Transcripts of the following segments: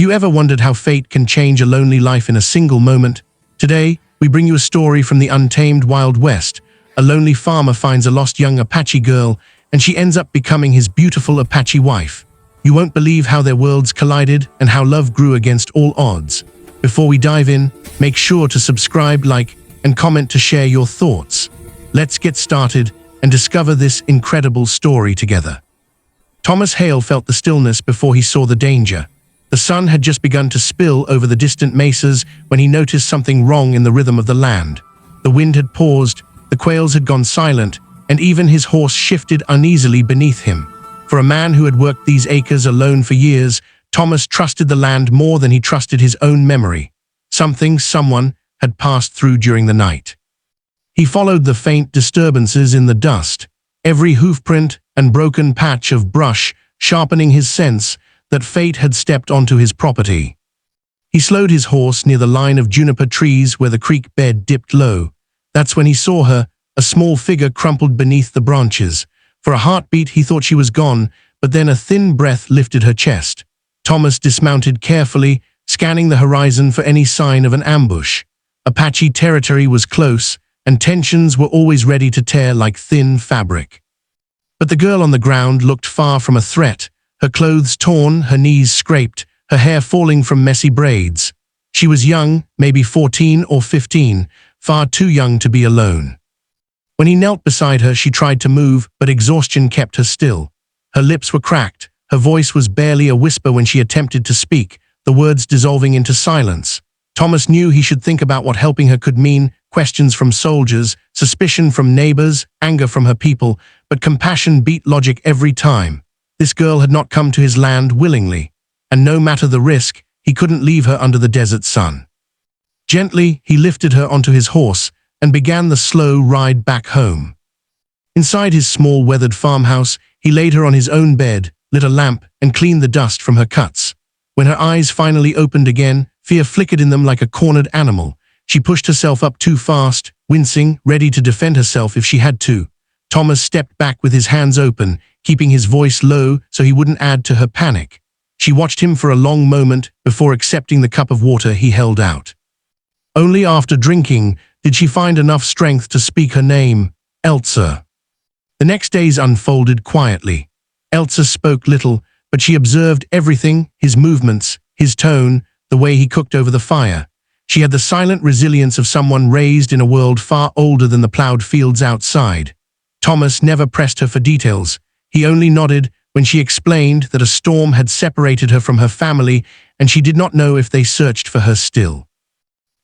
you ever wondered how fate can change a lonely life in a single moment? Today, we bring you a story from the untamed Wild West. A lonely farmer finds a lost young Apache girl, and she ends up becoming his beautiful Apache wife. You won't believe how their worlds collided and how love grew against all odds. Before we dive in, make sure to subscribe, like, and comment to share your thoughts. Let's get started and discover this incredible story together. Thomas Hale felt the stillness before he saw the danger. The sun had just begun to spill over the distant mesas when he noticed something wrong in the rhythm of the land. The wind had paused, the quails had gone silent, and even his horse shifted uneasily beneath him. For a man who had worked these acres alone for years, Thomas trusted the land more than he trusted his own memory. Someone had passed through during the night. He followed the faint disturbances in the dust, every hoofprint and broken patch of brush sharpening his sense that fate had stepped onto his property. He slowed his horse near the line of juniper trees where the creek bed dipped low. That's when he saw her, a small figure crumpled beneath the branches. For a heartbeat he thought she was gone, but then a thin breath lifted her chest. Thomas dismounted carefully, scanning the horizon for any sign of an ambush. Apache territory was close, and tensions were always ready to tear like thin fabric. But the girl on the ground looked far from a threat, her clothes torn, her knees scraped, her hair falling from messy braids. She was young, maybe 14 or 15, far too young to be alone. When he knelt beside her, she tried to move, but exhaustion kept her still. Her lips were cracked, her voice was barely a whisper when she attempted to speak, the words dissolving into silence. Thomas knew he should think about what helping her could mean, questions from soldiers, suspicion from neighbors, anger from her people, but compassion beat logic every time. This girl had not come to his land willingly, and no matter the risk, he couldn't leave her under the desert sun. Gently, he lifted her onto his horse and began the slow ride back home. Inside his small weathered farmhouse, he laid her on his own bed, lit a lamp, and cleaned the dust from her cuts. When her eyes finally opened again, fear flickered in them like a cornered animal. She pushed herself up too fast, wincing, ready to defend herself if she had to. Thomas stepped back with his hands open, keeping his voice low so he wouldn't add to her panic. She watched him for a long moment before accepting the cup of water he held out. Only after drinking did she find enough strength to speak her name, Elsa. The next days unfolded quietly. Elsa spoke little, but she observed everything, his movements, his tone, the way he cooked over the fire. She had the silent resilience of someone raised in a world far older than the plowed fields outside. Thomas never pressed her for details. He only nodded when she explained that a storm had separated her from her family and she did not know if they searched for her still.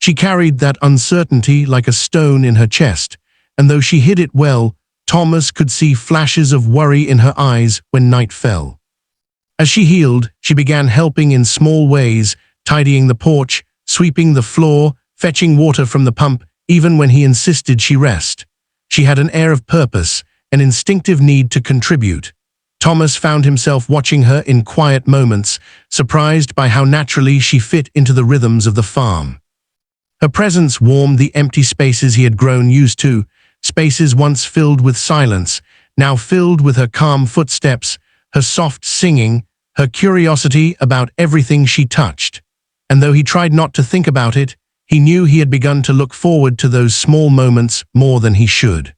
She carried that uncertainty like a stone in her chest, and though she hid it well, Thomas could see flashes of worry in her eyes when night fell. As she healed, she began helping in small ways, tidying the porch, sweeping the floor, fetching water from the pump, even when he insisted she rest. She had an air of purpose, an instinctive need to contribute. Thomas found himself watching her in quiet moments, surprised by how naturally she fit into the rhythms of the farm. Her presence warmed the empty spaces he had grown used to, spaces once filled with silence, now filled with her calm footsteps, her soft singing, her curiosity about everything she touched. And though he tried not to think about it, he knew he had begun to look forward to those small moments more than he should.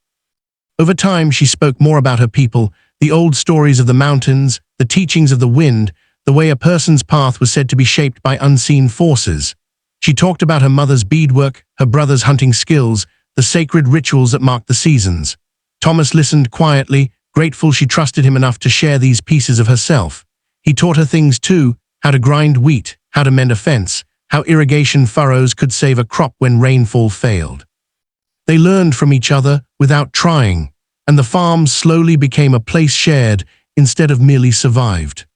Over time, she spoke more about her people, the old stories of the mountains, the teachings of the wind, the way a person's path was said to be shaped by unseen forces. She talked about her mother's beadwork, her brother's hunting skills, the sacred rituals that marked the seasons. Thomas listened quietly, grateful she trusted him enough to share these pieces of herself. He taught her things too, how to grind wheat, how to mend a fence, how irrigation furrows could save a crop when rainfall failed. They learned from each other without trying, and the farm slowly became a place shared instead of merely survived.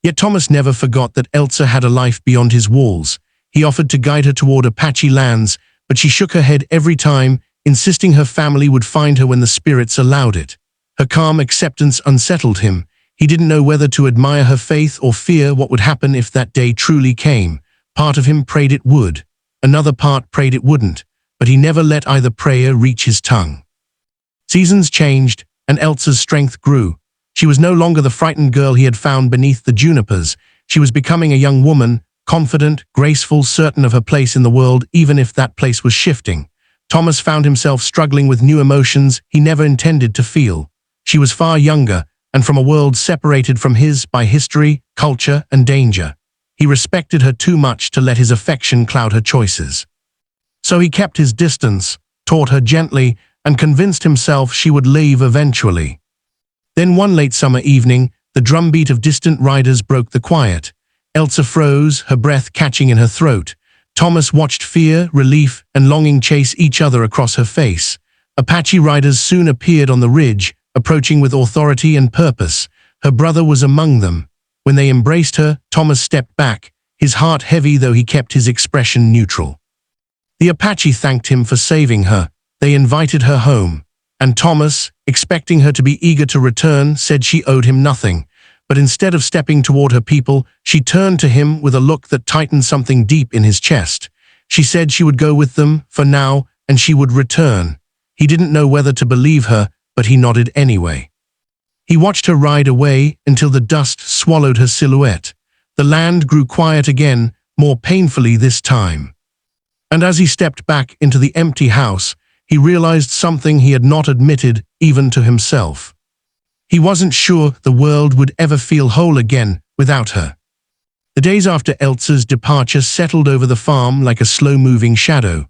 Yet Thomas never forgot that Elsa had a life beyond his walls. He offered to guide her toward Apache lands, but she shook her head every time, insisting her family would find her when the spirits allowed it. Her calm acceptance unsettled him. He didn't know whether to admire her faith or fear what would happen if that day truly came. Part of him prayed it would. Another part prayed it wouldn't, but he never let either prayer reach his tongue. Seasons changed, and Elsa's strength grew. She was no longer the frightened girl he had found beneath the junipers. She was becoming a young woman, confident, graceful, certain of her place in the world, even if that place was shifting. Thomas found himself struggling with new emotions he never intended to feel. She was far younger, and from a world separated from his by history, culture, and danger. He respected her too much to let his affection cloud her choices. So he kept his distance, taught her gently, and convinced himself she would leave eventually. Then one late summer evening, the drumbeat of distant riders broke the quiet. Elsa froze, her breath catching in her throat. Thomas watched fear, relief, and longing chase each other across her face. Apache riders soon appeared on the ridge, approaching with authority and purpose. Her brother was among them. When they embraced her, Thomas stepped back, his heart heavy though he kept his expression neutral. The Apache thanked him for saving her. They invited her home. And Thomas, expecting her to be eager to return, said she owed him nothing. But instead of stepping toward her people, she turned to him with a look that tightened something deep in his chest. She said she would go with them, for now, and she would return. He didn't know whether to believe her, but he nodded anyway. He watched her ride away until the dust swallowed her silhouette. The land grew quiet again, more painfully this time. And as he stepped back into the empty house, he realized something he had not admitted even to himself. He wasn't sure the world would ever feel whole again without her. The days after Elsa's departure settled over the farm like a slow-moving shadow.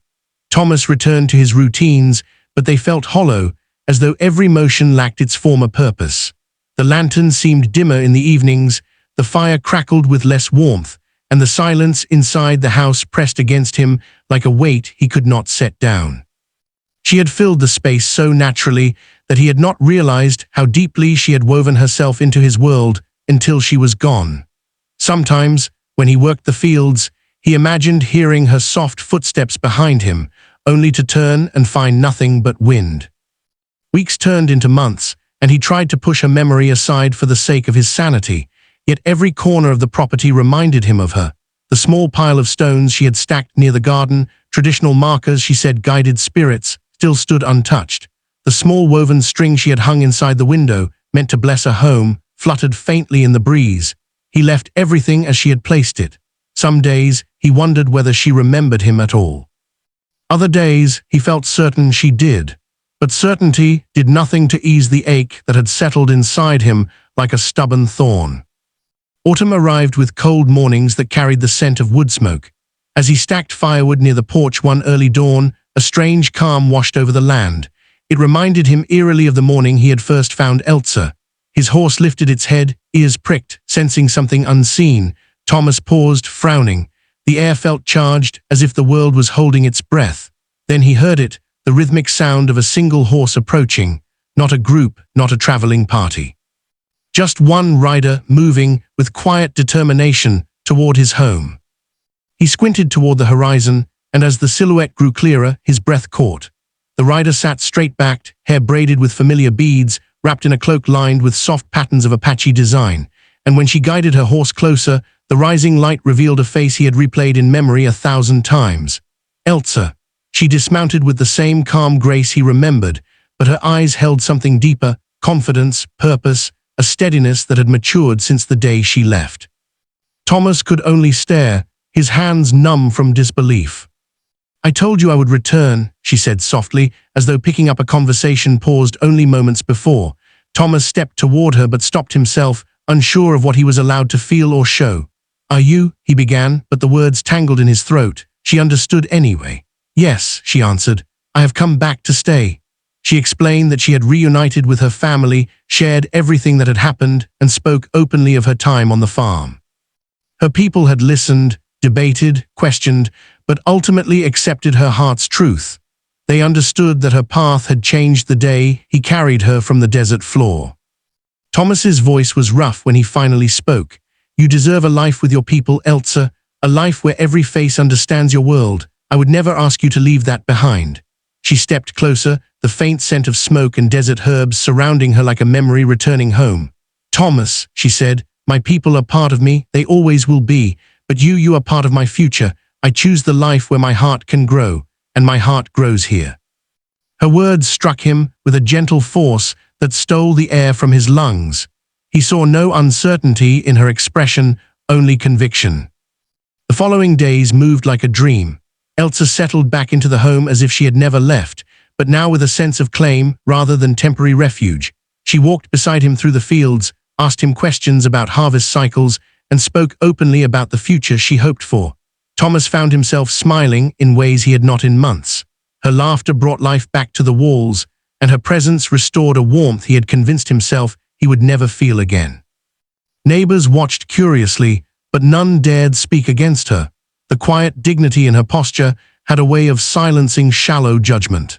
Thomas returned to his routines, but they felt hollow, as though every motion lacked its former purpose. The lantern seemed dimmer in the evenings, the fire crackled with less warmth, and the silence inside the house pressed against him like a weight he could not set down. She had filled the space so naturally that he had not realized how deeply she had woven herself into his world until she was gone. Sometimes, when he worked the fields, he imagined hearing her soft footsteps behind him, only to turn and find nothing but wind. Weeks turned into months, and he tried to push her memory aside for the sake of his sanity, yet every corner of the property reminded him of her. The small pile of stones she had stacked near the garden, traditional markers she said guided spirits, still stood untouched. The small woven string she had hung inside the window, meant to bless her home, fluttered faintly in the breeze. He left everything as she had placed it. Some days, he wondered whether she remembered him at all. Other days, he felt certain she did. But certainty did nothing to ease the ache that had settled inside him like a stubborn thorn. Autumn arrived with cold mornings that carried the scent of wood smoke. As he stacked firewood near the porch one early dawn, a strange calm washed over the land. It reminded him eerily of the morning he had first found Elsa. His horse lifted its head, ears pricked, sensing something unseen. Thomas paused, frowning. The air felt charged, as if the world was holding its breath. Then he heard it, the rhythmic sound of a single horse approaching, not a group, not a traveling party. Just one rider moving with quiet determination toward his home. He squinted toward the horizon, and as the silhouette grew clearer, his breath caught. The rider sat straight-backed, hair braided with familiar beads, wrapped in a cloak lined with soft patterns of Apache design, and when she guided her horse closer, the rising light revealed a face he had replayed in memory 1,000 times. Elsa. She dismounted with the same calm grace he remembered, but her eyes held something deeper, confidence, purpose, a steadiness that had matured since the day she left. Thomas could only stare, his hands numb from disbelief. "I told you I would return," she said softly, as though picking up a conversation paused only moments before. Thomas stepped toward her but stopped himself, unsure of what he was allowed to feel or show. "Are you?" he began, but the words tangled in his throat. She understood anyway. "Yes," she answered. "I have come back to stay." She explained that she had reunited with her family, shared everything that had happened, and spoke openly of her time on the farm. Her people had listened, debated, questioned, but ultimately accepted her heart's truth. They understood that her path had changed the day he carried her from the desert floor. Thomas's voice was rough when he finally spoke. "You deserve a life with your people, Elsa, a life where every face understands your world. I would never ask you to leave that behind." She stepped closer, the faint scent of smoke and desert herbs surrounding her like a memory returning home. "Thomas," she said, "my people are part of me, they always will be, but you are part of my future. I choose the life where my heart can grow, and my heart grows here." Her words struck him with a gentle force that stole the air from his lungs. He saw no uncertainty in her expression, only conviction. The following days moved like a dream. Elsa settled back into the home as if she had never left, but now with a sense of claim rather than temporary refuge. She walked beside him through the fields, asked him questions about harvest cycles, and spoke openly about the future she hoped for. Thomas found himself smiling in ways he had not in months. Her laughter brought life back to the walls, and her presence restored a warmth he had convinced himself he would never feel again. Neighbors watched curiously, but none dared speak against her. The quiet dignity in her posture had a way of silencing shallow judgment.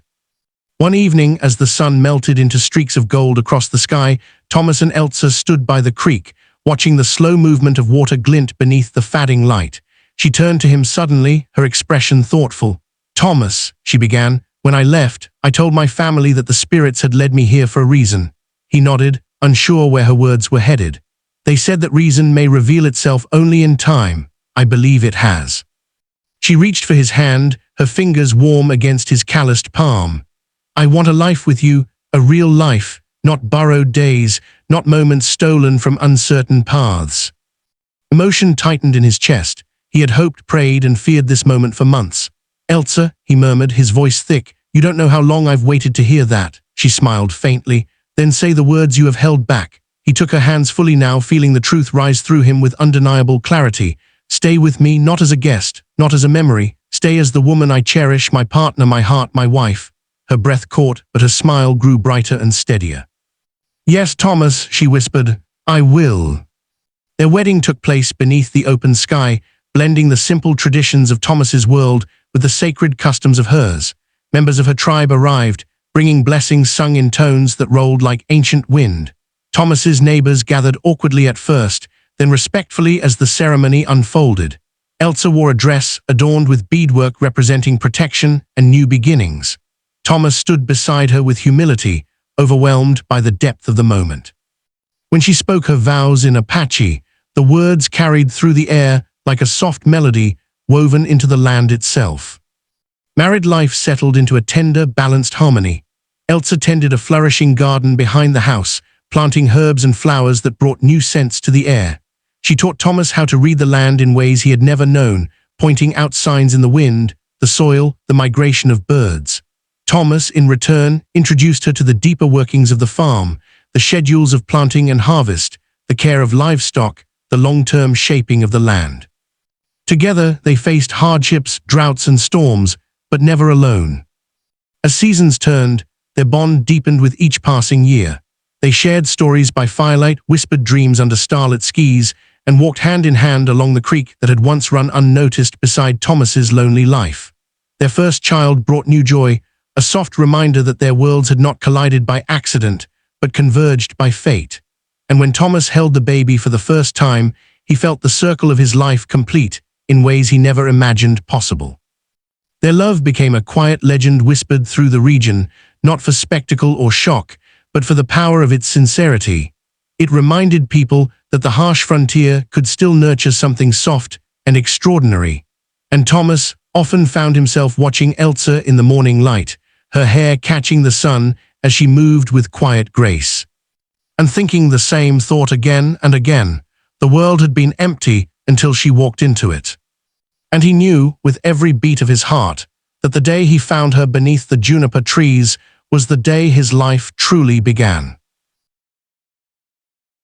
One evening, as the sun melted into streaks of gold across the sky, Thomas and Elsa stood by the creek, watching the slow movement of water glint beneath the fading light. She turned to him suddenly, her expression thoughtful. "Thomas," she began, "when I left, I told my family that the spirits had led me here for a reason." He nodded, unsure where her words were headed. "They said that reason may reveal itself only in time. I believe it has." She reached for his hand, her fingers warm against his calloused palm. "I want a life with you, a real life, not borrowed days, not moments stolen from uncertain paths." Emotion tightened in his chest. He had hoped, prayed, and feared this moment for months. "Elsa," he murmured, his voice thick, "you don't know how long I've waited to hear that." She smiled faintly. "Then say the words you have held back." He took her hands fully now, feeling the truth rise through him with undeniable clarity. "Stay with me, not as a guest, not as a memory. Stay as the woman I cherish, my partner, my heart, my wife." Her breath caught, but her smile grew brighter and steadier. "Yes, Thomas," she whispered, "I will." Their wedding took place beneath the open sky, blending the simple traditions of Thomas's world with the sacred customs of hers. Members of her tribe arrived, bringing blessings sung in tones that rolled like ancient wind. Thomas's neighbors gathered awkwardly at first, then respectfully as the ceremony unfolded. Elsa wore a dress adorned with beadwork representing protection and new beginnings. Thomas stood beside her with humility, overwhelmed by the depth of the moment. When she spoke her vows in Apache, the words carried through the air like a soft melody woven into the land itself. Married life settled into a tender, balanced harmony. Elsa tended a flourishing garden behind the house, planting herbs and flowers that brought new scents to the air. She taught Thomas how to read the land in ways he had never known, pointing out signs in the wind, the soil, the migration of birds. Thomas, in return, introduced her to the deeper workings of the farm, the schedules of planting and harvest, the care of livestock, the long-term shaping of the land. Together, they faced hardships, droughts, and storms, but never alone. As seasons turned, their bond deepened with each passing year. They shared stories by firelight, whispered dreams under starlit skies, and walked hand in hand along the creek that had once run unnoticed beside Thomas's lonely life. Their first child brought new joy, a soft reminder that their worlds had not collided by accident, but converged by fate. And when Thomas held the baby for the first time, he felt the circle of his life complete in ways he never imagined possible. Their love became a quiet legend whispered through the region, not for spectacle or shock, but for the power of its sincerity. It reminded people that the harsh frontier could still nurture something soft and extraordinary. And Thomas often found himself watching Elsa in the morning light, her hair catching the sun as she moved with quiet grace. And thinking the same thought again and again, the world had been empty until she walked into it. And he knew, with every beat of his heart, that the day he found her beneath the juniper trees was the day his life truly began.